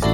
Hello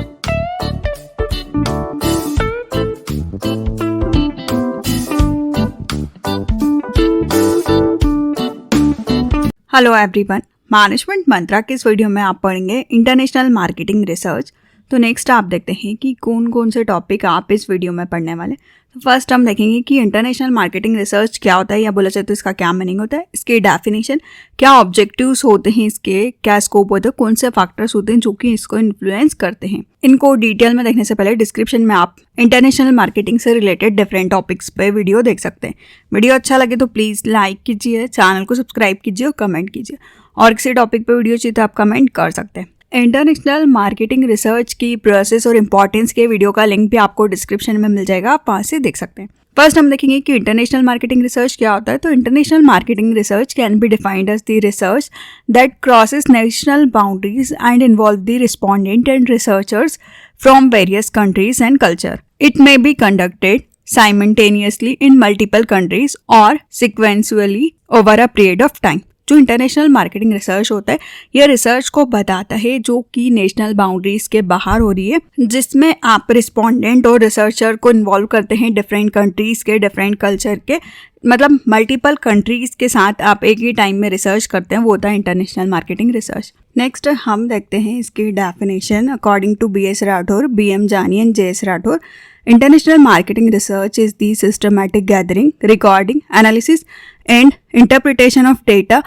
everyone, management मंत्रा के इस video में आप पढ़ेंगे इंटरनेशनल मार्केटिंग रिसर्च। तो नेक्स्ट आप देखते हैं कि कौन कौन से टॉपिक आप इस वीडियो में पढ़ने वाले। तो फर्स्ट हम देखेंगे कि इंटरनेशनल मार्केटिंग रिसर्च क्या होता है, या बोला जाए तो इसका क्या मीनिंग होता है, इसकी डेफिनेशन, क्या ऑब्जेक्टिव्स होते हैं इसके, क्या स्कोप होता है, कौन से फैक्टर्स होते हैं जो कि इसको इन्फ्लुएंस करते हैं। इनको डिटेल में देखने से पहले डिस्क्रिप्शन में आप इंटरनेशनल मार्केटिंग से रिलेटेड डिफरेंट टॉपिक्स पे वीडियो देख सकते हैं। वीडियो अच्छा लगे तो प्लीज़ लाइक कीजिए, चैनल को सब्सक्राइब कीजिए और कमेंट कीजिए। और किसी टॉपिक पे वीडियो चाहिए तो आप कमेंट कर सकते हैं। इंटरनेशनल मार्केटिंग रिसर्च की प्रोसेस और इम्पोर्टेंस के वीडियो का लिंक भी आपको डिस्क्रिप्शन में मिल जाएगा, आप वहाँ से देख सकते हैं। फर्स्ट हम देखेंगे कि इंटरनेशनल मार्केटिंग रिसर्च क्या होता है। तो international marketing research can be defined as the research that crosses national boundaries and involve the respondent and researchers from various countries and culture. It may be conducted simultaneously in multiple countries or sequentially over a period of time। जो international marketing research होता है, यह research को बताता है जो कि national boundaries के बाहर हो रही है, जिसमें आप रिस्पोंडेंट और रिसर्चर को इन्वॉल्व करते हैं डिफरेंट कंट्रीज के, डिफरेंट कल्चर के, मतलब मल्टीपल कंट्रीज के साथ आप एक ही टाइम में रिसर्च करते हैं, वो होता है इंटरनेशनल मार्केटिंग रिसर्च। नेक्स्ट हम देखते हैं इसकी definition according to BS Rathore, BM Jani and JS Rathore. International marketing research is the systematic gathering, recording, analysis, and interpretation of data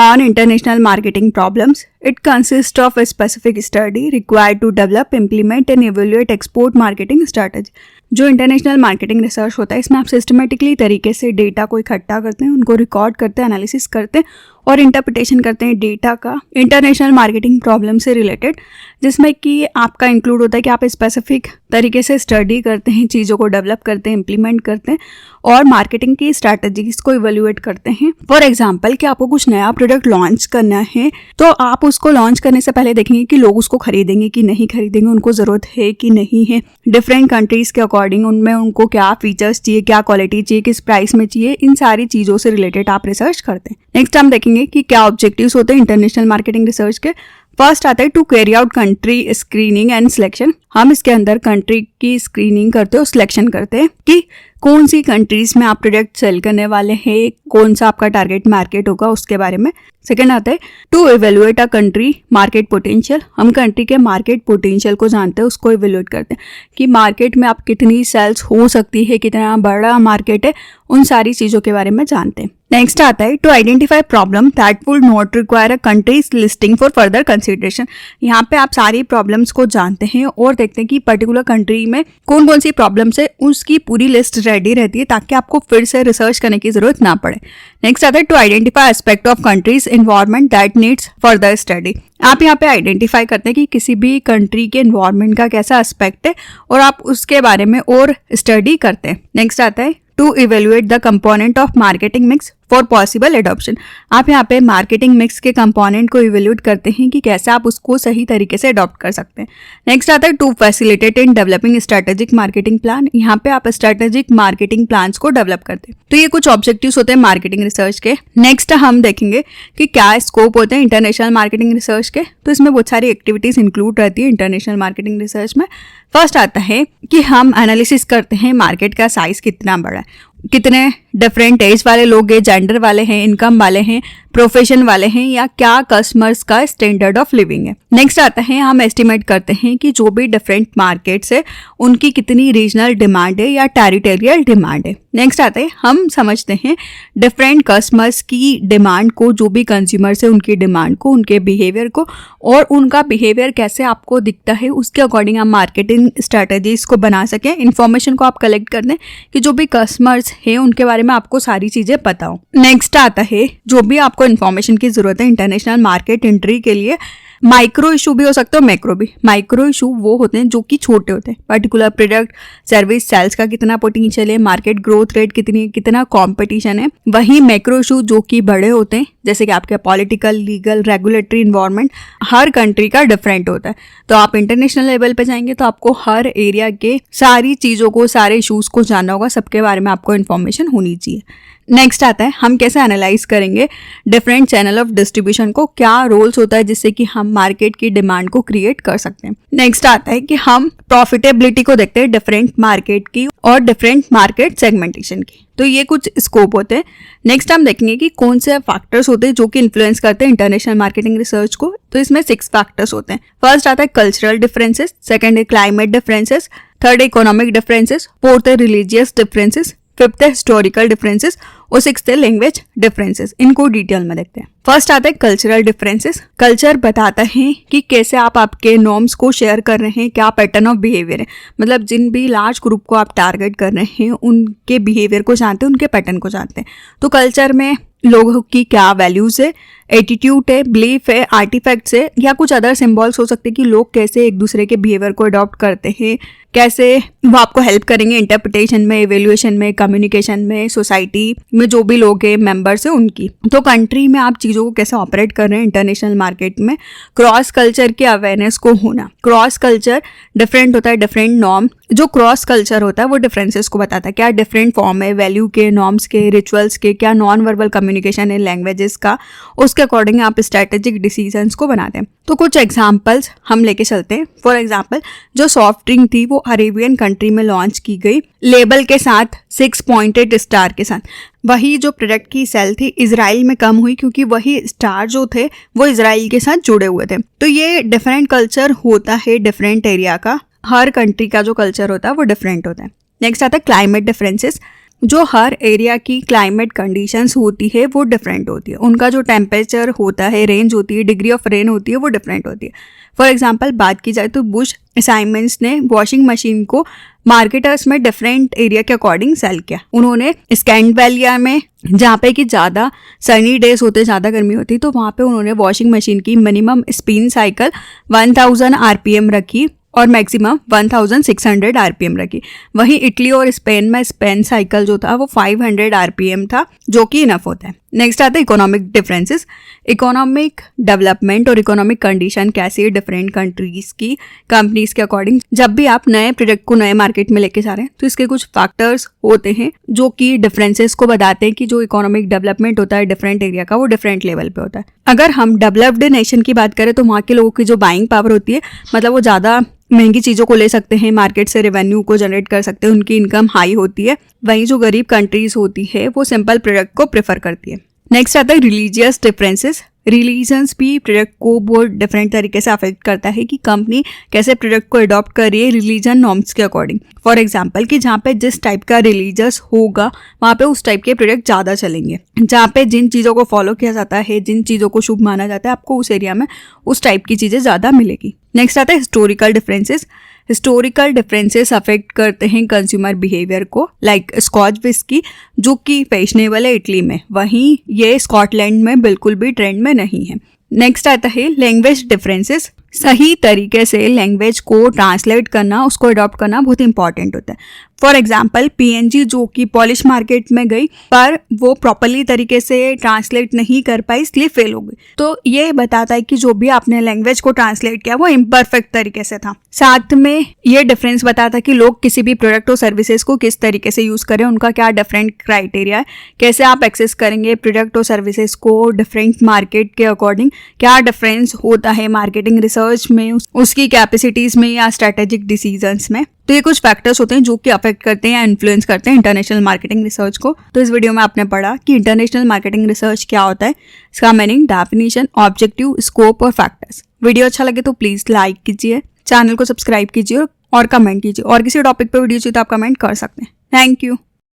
on international marketing problems. It consists of a specific study required to develop, implement, and evaluate export marketing strategy. जो international marketing research होता है, इसमें आप systematically तरीके से data को इकट्ठा करते हैं, उनको रिकॉर्ड करते हैं, एनालिसिस करते हैं और इंटरप्रिटेशन करते हैं डेटा का इंटरनेशनल मार्केटिंग प्रॉब्लम से रिलेटेड, जिसमें कि आपका इंक्लूड होता है कि आप स्पेसिफिक तरीके से स्टडी करते हैं, चीज़ों को डेवलप करते हैं, इम्प्लीमेंट करते हैं और मार्केटिंग की स्ट्रैटेजीज को इवेल्युएट करते हैं। फॉर एग्जाम्पल कि आपको कुछ नया प्रोडक्ट लॉन्च करना है, तो आप उसको लॉन्च करने से पहले देखेंगे कि लोग उसको खरीदेंगे कि नहीं खरीदेंगे, उनको ज़रूरत है कि नहीं है, डिफरेंट कंट्रीज़ के अकॉर्डिंग उनमें उनको क्या फीचर्स चाहिए, क्या क्वालिटी चाहिए, किस प्राइस में चाहिए, इन सारी चीज़ों से रिलेटेड आप रिसर्च करते हैं। नेक्स्ट हम देखेंगे कि क्या ऑब्जेक्टिव्स होते हैं इंटरनेशनल मार्केटिंग रिसर्च के। फर्स्ट आता है to carry out country screening and selection. हम इसके अंदर कंट्री की स्क्रीनिंग करते हैं और सिलेक्शन करते हैं कि कौन सी कंट्रीज में आप प्रोडक्ट सेल करने वाले हैं, कौन सा आपका टारगेट मार्केट होगा, उसके बारे में। सेकंड आता है to evaluate a country market potential. हम कंट्री के मार्केट पोटेंशियल को जानते हैं, उसको इवेल्युएट करते हैं कि मार्केट में आप कितनी सेल्स हो सकती है, कितना बड़ा मार्केट है, उन सारी चीज़ों के बारे में जानते हैं। नेक्स्ट आता है to identify problem that would not require a countries listing for further consideration. यहाँ पे आप सारी प्रॉब्लम्स को जानते हैं और देखते हैं कि पर्टिकुलर कंट्री में कौन कौन सी प्रॉब्लम्स है, उसकी पूरी लिस्ट रेडी रहती है ताकि आपको फिर से रिसर्च करने की जरूरत ना पड़े। नेक्स्ट आता है to identify aspect of countries environment that needs further study. आप यहाँ पे आइडेंटिफाई करते हैं कि किसी भी कंट्री के एनवायरनमेंट का कैसा एस्पेक्ट है और आप उसके बारे में और स्टडी करते हैं। नेक्स्ट आता है to evaluate the component of marketing mix for possible adoption. आप यहाँ पे मार्केटिंग मिक्स के कंपोनेंट को इवेल्युएट करते हैं कि कैसे आप उसको सही तरीके से अडॉप्ट कर सकते हैं। नेक्स्ट आता है to facilitate in developing strategic marketing plan. यहाँ पे आप स्ट्रेटेजिक मार्केटिंग प्लान्स को डेवलप करते हैं। तो ये कुछ ऑब्जेक्टिव्स होते हैं मार्केटिंग रिसर्च के। नेक्स्ट हम देखेंगे कि क्या स्कोप होते हैं इंटरनेशनल मार्केटिंग रिसर्च के। तो इसमें बहुत सारी एक्टिविटीज इंक्लूड रहती है इंटरनेशनल मार्केटिंग रिसर्च में। फर्स्ट आता है कि हम एनालिसिस करते हैं मार्केट का साइज कितना बड़ा है, कितने डिफरेंट एज वाले लोग हैं, जेंडर वाले हैं, इनकम वाले हैं, प्रोफेशन वाले हैं, या क्या कस्टमर्स का स्टैंडर्ड ऑफ लिविंग है। नेक्स्ट आता है हम एस्टिमेट करते हैं कि जो भी डिफरेंट मार्केट्स है उनकी कितनी रीजनल डिमांड है या टेरिटोरियल डिमांड है। नेक्स्ट आता है हम समझते हैं डिफरेंट कस्टमर्स की डिमांड को, जो भी कंज्यूमर्स है उनकी डिमांड को, उनके बिहेवियर को, और उनका बिहेवियर कैसे आपको दिखता है उसके अकॉर्डिंग हम मार्केटिंग स्ट्रैटेजीज को बना सकें। इन्फॉर्मेशन को आप कलेक्ट कर दें कि जो भी कस्टमर्स हैं उनके बारे में आपको सारी चीज़ें पता हो। नेक्स्ट आता है जो भी आपको इन्फॉर्मेशन की ज़रूरत है इंटरनेशनल मार्केट एंट्री के लिए, माइक्रो इशू भी हो सकते हो, मैक्रो भी। माइक्रो इशू वो होते हैं जो कि छोटे होते हैं, पर्टिकुलर प्रोडक्ट, सर्विस, सेल्स का कितना पोटेंशियल है, मार्केट ग्रोथ रेट कितनी है, कितना कंपटीशन है। वहीं मैक्रो इशू जो कि बड़े होते हैं, जैसे कि आपके पॉलिटिकल, लीगल, रेगुलेटरी इन्वायरमेंट हर कंट्री का डिफरेंट होता है। तो आप इंटरनेशनल लेवल पे जाएंगे तो आपको हर एरिया के सारी चीज़ों को, सारे इशूज़ को जानना होगा, सबके बारे में आपको इन्फॉर्मेशन होनी चाहिए। नेक्स्ट आता है हम कैसे एनालाइज करेंगे डिफरेंट चैनल ऑफ डिस्ट्रीब्यूशन को, क्या रोल्स होता है जिससे कि हम मार्केट की डिमांड को क्रिएट कर सकते हैं। नेक्स्ट आता है कि हम प्रॉफिटेबिलिटी को देखते हैं डिफरेंट मार्केट की और डिफरेंट मार्केट सेगमेंटेशन की। तो ये कुछ स्कोप होते हैं। नेक्स्ट हम देखेंगे कि कौन से फैक्टर्स होते हैं जो कि इन्फ्लुएंस करते हैं इंटरनेशनल मार्केटिंग रिसर्च को। तो इसमें 6 फैक्टर्स होते हैं। फर्स्ट आता है कल्चरल डिफरेंसेस, सेकंड है क्लाइमेट डिफरेंसेस, थर्ड है इकोनॉमिक डिफरेंसेस, फोर्थ है रिलीजियस डिफरेंसेस, फिफ्थ है हिस्टोरिकल डिफरेंसेस और सिक्स्थ है लैंग्वेज डिफरेंसेस। इनको डिटेल में देखते हैं। फर्स्ट आता है कल्चरल डिफरेंसेस। कल्चर बताता है कि कैसे आप आपके नॉर्म्स को शेयर कर रहे हैं, क्या पैटर्न ऑफ बिहेवियर है, मतलब जिन भी लार्ज ग्रुप को आप टारगेट कर रहे हैं उनके बिहेवियर को जानते हैं, उनके पैटर्न को जानते हैं। तो कल्चर में लोगों की क्या वैल्यूज है, एटीट्यूड है, बिलीफ है, आर्टिफैक्ट्स है या कुछ अदर सिंबल्स हो सकते हैं कि लोग कैसे एक दूसरे के बिहेवियर को अडॉप्ट करते हैं, कैसे वो आपको हेल्प करेंगे इंटरप्रिटेशन में, एवेल्युएशन में, कम्युनिकेशन में, सोसाइटी में जो भी लोग हैं मेंबर्स हैं उनकी। तो कंट्री में आप चीज़ों को कैसे ऑपरेट कर रहे हैं इंटरनेशनल मार्केट में, क्रॉस कल्चर की अवेयरनेस को होना। क्रॉस कल्चर डिफरेंट होता है, डिफरेंट नॉर्म। जो क्रॉस कल्चर होता है वो डिफरेंसेस को बताता है, क्या डिफरेंट फॉर्म है वैल्यू के, नॉर्म्स के, रिचुअल्स के, क्या नॉन वर्बल कम्युनिकेशन है लैंग्वेजेस का, उसके अकॉर्डिंग आप स्ट्रैटेजिक डिसीजंस को बनाते हैं। तो कुछ एग्जांपल्स हम लेके चलते हैं। फॉर एग्जांपल जो सॉफ्ट ड्रिंक थी वो अरेबियन कंट्री में लॉन्च की गई लेबल के साथ 6 पॉइंटेड स्टार के साथ। वही जो प्रोडक्ट की सेल थी इजराइल में कम हुई क्योंकि वही स्टार जो थे वो इजराइल के साथ जुड़े हुए थे। तो ये डिफरेंट कल्चर होता है डिफरेंट एरिया का, हर कंट्री का जो कल्चर होता है वो डिफरेंट होता है। नेक्स्ट आता है क्लाइमेट डिफरेंसेस। जो हर एरिया की क्लाइमेट कंडीशंस होती है वो डिफरेंट होती है, उनका जो टेम्परेचर होता है, रेंज होती है, डिग्री ऑफ रेन होती है वो डिफरेंट होती है। फॉर एग्जांपल बात की जाए तो बुश असाइनमेंट्स ने वॉशिंग मशीन को मार्केटर्स में डिफरेंट एरिया के अकॉर्डिंग सेल किया। उन्होंने स्कैंडवेलिया में जहाँ पे कि ज़्यादा सनी डेज होते, ज़्यादा गर्मी होती, तो वहाँ पे उन्होंने वॉशिंग मशीन की मिनिमम स्पिन साइकिल 1000 RPM रखी और मैक्सिमम 1600 RPM रखी। वहीं इटली और स्पेन में स्पेन साइकिल जो था वो 500 RPM था, जो कि इनफ होता है। नेक्स्ट आता है इकोनॉमिक डिफरेंसेस। इकोनॉमिक डेवलपमेंट और इकोनॉमिक कंडीशन कैसी है डिफरेंट कंट्रीज की, कंपनीज के अकॉर्डिंग। जब भी आप नए प्रोडक्ट को नए मार्केट में लेके जा रहे हैं तो इसके कुछ फैक्टर्स होते हैं जो कि डिफरेंसेस को बताते हैं कि जो इकोनॉमिक डेवलपमेंट होता है डिफरेंट एरिया का वो डिफरेंट लेवल पे होता है। अगर हम डेवलप्ड नेशन की बात करें तो वहाँ के लोगों की जो बाइंग पावर होती है, मतलब वो ज़्यादा महंगी चीज़ों को ले सकते हैं, मार्केट से रेवेन्यू को जनरेट कर सकते हैं, उनकी इनकम हाई होती है। वहीं जो गरीब कंट्रीज होती है वो सिंपल प्रोडक्ट को प्रेफर करती है। नेक्स्ट आता है रिलीजियस डिफरेंसेस। रिलीजन्स भी प्रोडक्ट को बहुत डिफरेंट तरीके से अफेक्ट करता है कि कंपनी कैसे प्रोडक्ट को अडॉप्ट कर रही है रिलीजन नॉर्म्स के अकॉर्डिंग। फॉर एग्जांपल कि जहाँ पे जिस टाइप का रिलीजियस होगा वहाँ पे उस टाइप के प्रोडक्ट ज़्यादा चलेंगे। जहाँ पे जिन चीज़ों को फॉलो किया जाता है, जिन चीज़ों को शुभ माना जाता है, आपको उस एरिया में उस टाइप की चीज़ें ज़्यादा मिलेगी। नेक्स्ट आता है historical differences. Historical differences affect करते हैं कंज्यूमर बिहेवियर को, लाइक स्कॉच विस्की जो कि फैशनेबल है इटली में, वहीं ये स्कॉटलैंड में बिल्कुल भी ट्रेंड में नहीं है। नेक्स्ट आता है लैंग्वेज डिफरेंसेस। सही तरीके से लैंग्वेज को ट्रांसलेट करना, उसको अडॉप्ट करना बहुत इंपॉर्टेंट होता है। फॉर एग्जाम्पल PNG जो कि पॉलिश मार्केट में गई पर वो प्रॉपरली तरीके से ट्रांसलेट नहीं कर पाई, इसलिए फेल हो गई। तो ये बताता है कि जो भी आपने लैंग्वेज को ट्रांसलेट किया वो इम्परफेक्ट तरीके से था। साथ में ये डिफरेंस बताता है कि लोग किसी भी प्रोडक्ट और सर्विसेज को किस तरीके से यूज़ करें, उनका क्या डिफरेंट क्राइटेरिया है, कैसे आप एक्सेस करेंगे प्रोडक्ट और सर्विसेज को डिफरेंट मार्केट के अकॉर्डिंग, क्या डिफरेंस होता है मार्केटिंग रिसर्च में, उसकी कैपेसिटीज़ में या स्ट्रैटेजिक डिसीजंस में। तो ये कुछ फैक्टर्स होते हैं जो कि अफेक्ट करते हैं या इन्फ्लुएंस करते हैं इंटरनेशनल मार्केटिंग रिसर्च को। तो इस वीडियो में आपने पढ़ा कि इंटरनेशनल मार्केटिंग रिसर्च क्या होता है, इसका मीनिंग, डेफिनेशन, ऑब्जेक्टिव, स्कोप और फैक्टर्स। वीडियो अच्छा लगे तो प्लीज़ लाइक कीजिए, चैनल को सब्सक्राइब कीजिए और कमेंट कीजिए। और किसी टॉपिक पर वीडियो चाहिए तो आप कमेंट कर सकते हैं। Thank you.